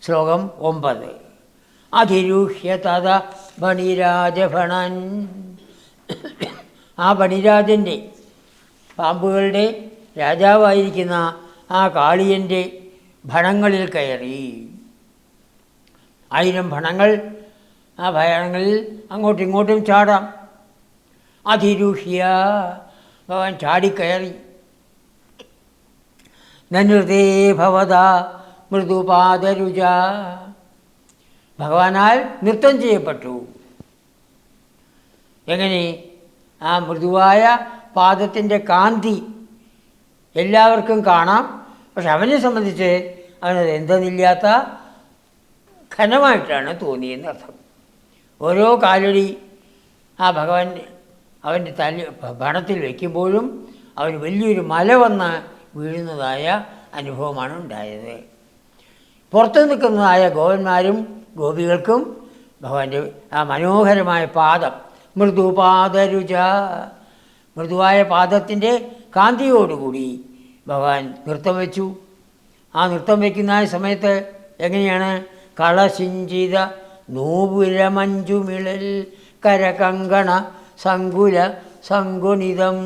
ശ്ലോകം 9. അധിരൂഹ്യ തഥ ഫണിരാജഫണൻ. ആ ഫണിരാജൻ്റെ, പാമ്പുകളുടെ രാജാവായിരിക്കുന്ന ആ കാളിയൻ്റെ ഫണങ്ങളിൽ കയറി. 1000 ഫണങ്ങൾ, ആ ഭയങ്ങളിൽ അങ്ങോട്ടും ഇങ്ങോട്ടും ചാടാം. അധിരൂഹ്യ, ഭഗവാൻ ചാടിക്കയറി. നനൃതേ ഭവത മൃദുപാദരുച, ഭഗവാനാൽ നൃത്തം ചെയ്യപ്പെട്ടു. എങ്ങനെ? ആ മൃദുവായ പാദത്തിൻ്റെ കാന്തി എല്ലാവർക്കും കാണാം. പക്ഷെ അവനെ സംബന്ധിച്ച് അവനത് എന്തെന്നില്ലാത്ത ഘനമായിട്ടാണ് തോന്നിയെന്നർത്ഥം. ഓരോ കാലടി ആ ഭഗവാൻ അവൻ്റെ ഭണത്തിൽ വയ്ക്കുമ്പോഴും അവന് വലിയൊരു മല വന്ന് വീഴുന്നതായ അനുഭവമാണ് ഉണ്ടായത്. പുറത്തു നിൽക്കുന്നതായ ഗോപന്മാരും ഗോപികൾക്കും ഭഗവാന്റെ ആ മനോഹരമായ പാദം, മൃദുപാദരുച, മൃദുവായ പാദത്തിൻ്റെ കാന്തിയോടുകൂടി ഭഗവാൻ നൃത്തം വെച്ചു. ആ നൃത്തം വയ്ക്കുന്ന സമയത്ത് എങ്ങനെയാണ്? കളശിഞ്ചിത നൂപുരമഞ്ജുമിളൽ കരകങ്കണ സങ്കുല സങ്കുണിതം.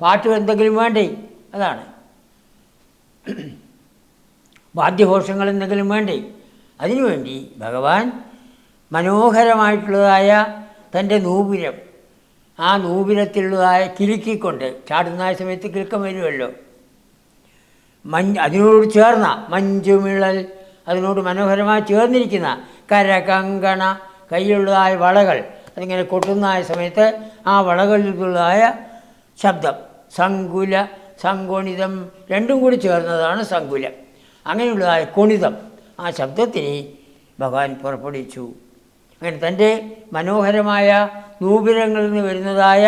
പാട്ട് എന്തെങ്കിലും വേണ്ടേ? അതാണ്. വാദ്യഘോഷങ്ങൾ എന്തെങ്കിലും വേണ്ടേ? അതിനുവേണ്ടി ഭഗവാൻ മനോഹരമായിട്ടുള്ളതായ തൻ്റെ നൂപുരം, ആ നൂപുരത്തിലുള്ളതായ കിലുക്കിക്കൊണ്ട് ചാടുന്ന സമയത്ത് കിലുക്കം വരുമല്ലോ, അതിനോട് ചേർന്ന മഞ്ജുമിളൽ, അതിനോട് മനോഹരമായി ചേർന്നിരിക്കുന്ന കരകങ്കണ, കയ്യിലുള്ളതായ വളകൾ, അതിങ്ങനെ കൊട്ടുന്ന സമയത്ത് ആ വളകളിലുള്ളതായ ശബ്ദം, സങ്കുല സങ്കുണിതം, രണ്ടും കൂടി ചേർന്നതാണ് സങ്കുലം. അങ്ങനെയുള്ളതായ കുണിതം, ആ ശബ്ദത്തിന് ഭഗവാൻ പുറപ്പെടുവിച്ചു. അങ്ങനെ തൻ്റെ മനോഹരമായ നൂപുരങ്ങളിൽ നിന്ന് വരുന്നതായ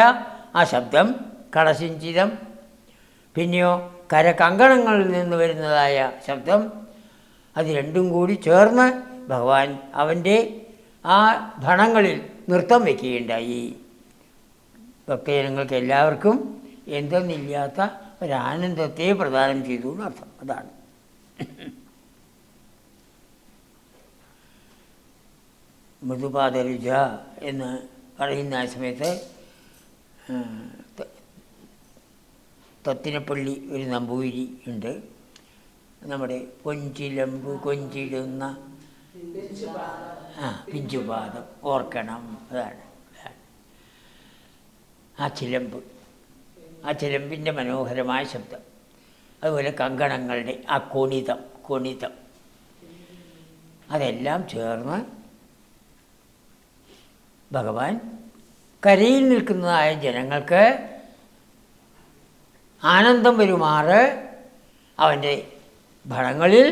ആ ശബ്ദം കളശിഞ്ചിതം, പിന്നെയോ കരകങ്കണങ്ങളിൽ നിന്ന് വരുന്നതായ ശബ്ദം, അത് രണ്ടും കൂടി ചേർന്ന് ഭഗവാൻ അവൻ്റെ ആ ഭണങ്ങളിൽ നൃത്തം വയ്ക്കുകയുണ്ടായി. ഭക്തജനങ്ങൾക്ക് എല്ലാവർക്കും എന്തെന്നില്ലാത്ത ഒരാനന്ദത്തെ പ്രദാനം ചെയ്തു എന്നർത്ഥം. അതാണ് മൃദുപാദരുച എന്ന് പറയുന്ന സമയത്ത് തത്തിനപ്പള്ളി ഒരു നമ്പൂതിരി ഉണ്ട്. നമ്മുടെ കൊഞ്ചിലമ്പ് കൊഞ്ചിടുന്ന പിഞ്ചുപാദം ഓർക്കണം. അതാണ് ആ ചിലമ്പ്, ആ ചിലമ്പിൻ്റെ മനോഹരമായ ശബ്ദം. അതുപോലെ കങ്കണങ്ങളുടെ ആ കൊണിതം അതെല്ലാം ചേർന്ന് ഭഗവാൻ കരയിൽ നിൽക്കുന്നതായ ജനങ്ങൾക്ക് ആനന്ദം വരുമാറ് അവൻ്റെ ഭണങ്ങളിൽ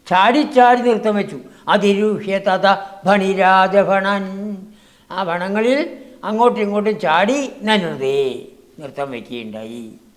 ചാടിച്ചാടി നൃത്തം വെച്ചു. അതിരൂഹ്യ തഥ ഫണിരാജഫണൻ, ആ ഭണങ്ങളിൽ അങ്ങോട്ടും ഇങ്ങോട്ടും ചാടി നനുതേ നൃത്തം വയ്ക്കുകയുണ്ടായി.